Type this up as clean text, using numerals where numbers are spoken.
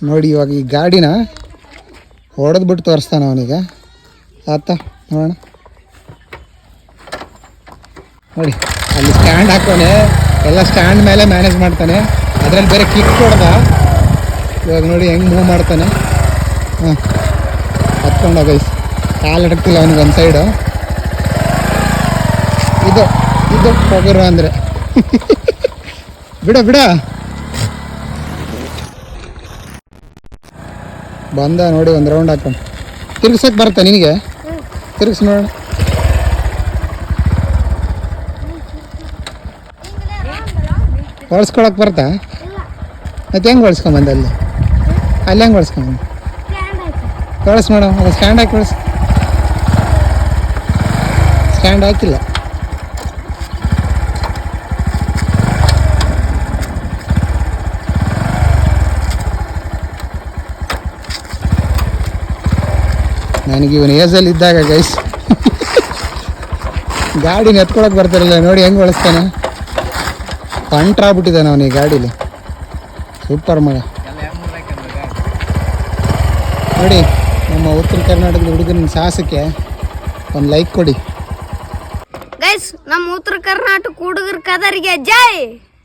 ನೋಡಿ ಇವಾಗ ಈ ಗಾಡಿನ ಹೊಡೆದ್ಬಿಟ್ಟು ತೋರಿಸ್ತಾನೆ ಅವನೀಗ ಆತ ನೋಡೋಣ. ನೋಡಿ ಅಲ್ಲಿ ಸ್ಟ್ಯಾಂಡ್ ಹಾಕೋನೆ, ಎಲ್ಲ ಸ್ಟ್ಯಾಂಡ್ ಮೇಲೆ ಮ್ಯಾನೇಜ್ ಮಾಡ್ತಾನೆ. ಅದರಲ್ಲಿ ಬೇರೆ ಕಿಕ್ ಕೊಡ್ದ. ಇವಾಗ ನೋಡಿ ಹೆಂಗೆ ಮೂವ್ ಮಾಡ್ತಾನೆ. ಹತ್ಕೊಂಡ ಗೈಸ್, ಕಾಲು ಅಡಗ್ತಿಲ್ಲ ಅವನಿಗೆ ಒಂದು ಸೈಡು. ಇದು ಪೊಗರು ಅಂದರೆ ಬಿಡ ಬಂದ ನೋಡಿ ಒಂದು ರೌಂಡ್ ಹಾಕೊಂಡು. ತಿರ್ಗಿಸೋಕೆ ಬರುತ್ತಾ ನಿನಗೆ? ತಿರ್ಗಿಸ್ ನೋಡೋಣ. ಹೊಳ್ಸ್ಕೊಳಕ್ಕೆ ಬರ್ತಾ? ಮತ್ತೆ ಹೆಂಗೆ ಹೊಳ್ಸ್ಕೊಂಬಂದ ಅಲ್ಲಿ ಹೆಂಗೆ ಹೊಳ್ಸ್ಕೊಂಬಂದು? ಕಳಿಸ್ ಮೇಡಮ್, ಅದು ಸ್ಟ್ಯಾಂಡ್ ಹಾಕಿ ಕಳಿಸ್. ಸ್ಟ್ಯಾಂಡ್ ಹಾಕಿಲ್ಲ. ನನಗೆ ಇವನು ಏಜಲ್ಲಿ ಇದ್ದಾಗ ಗೈಸ್ ಗಾಡಿನ ಎತ್ಕೊಳಕ್ಕೆ ಬರ್ತಾರಲ್ಲ, ನೋಡಿ ಹೆಂಗೆ ಹೊಳಿಸ್ತಾನೆ. ಕಂಟ್ರಾಗ್ಬಿಟ್ಟಿದ್ದಾನೆ ಅವನು ಈ ಗಾಡೀಲಿ. ಸೂಪರ್ ಮಗ ನೋಡಿ. ನಮ್ಮ ಉತ್ತರ ಕರ್ನಾಟಕದ ಹುಡುಗನ ಸಾಹಸಕ್ಕೆ ಒಂದು ಲೈಕ್ ಕೊಡಿ ಗೈಸ್. ನಮ್ಮ ಉತ್ತರ ಕರ್ನಾಟಕ ಹುಡುಗರ ಕದರಿಗೆ ಜೈ.